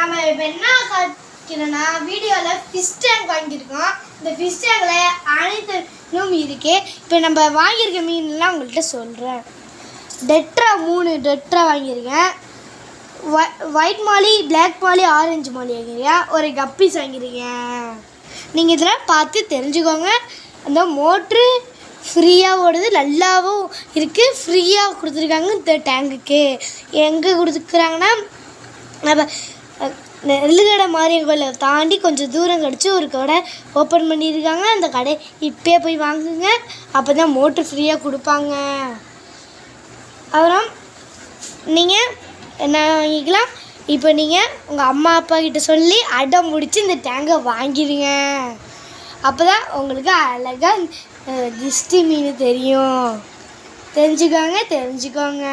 நம்ம இப்போ என்ன காய்க்கிறோன்னா வீடியோவில் ஃபிஷ் டேங்க் வாங்கியிருக்கோம். இந்த ஃபிஷ் டேங்கில் அனைத்து மீனும் இருக்கு. இப்போ நம்ம வாங்கியிருக்க மீன்லாம் உங்கள்கிட்ட சொல்கிறேன். டெட்ரா 3 டெட்ரா வாங்கியிருக்கேன். ஒயிட் மாலி, பிளாக் மாலி, ஆரஞ்சு மாலி வாங்கியிருக்கேன். ஒரு கப்பீஸ் வாங்கியிருக்கேன். நீங்கள் இதெல்லாம் பார்த்து தெரிஞ்சுக்கோங்க. அந்த மோட்ரு ஃப்ரீயாக ஓடுது, நல்லாவும் இருக்குது. ஃப்ரீயாக கொடுத்துருக்காங்க இந்த டேங்குக்கு. எங்கே கொடுத்துருக்குறாங்கன்னா நம்ம நெல்லுக்கடை மாரியம்மன் கோயிலை தாண்டி கொஞ்சம் தூரம் கழிச்சு ஒரு கடை ஓப்பன் பண்ணியிருக்காங்க. அந்த கடை இப்போயே போய் வாங்குங்க. அப்போ தான் மோட்ரு ஃப்ரீயாக கொடுப்பாங்க. அப்புறம் நீங்கள் என்ன வாங்கிக்கலாம். இப்போ நீங்கள் உங்கள் அம்மா அப்பா கிட்ட சொல்லி அடம் முடித்து இந்த டேங்கை வாங்கிடுங்க. அப்போ தான் உங்களுக்கு அழகாக திஷ்டி மீன் தெரியும். தெரிஞ்சுக்கோங்க.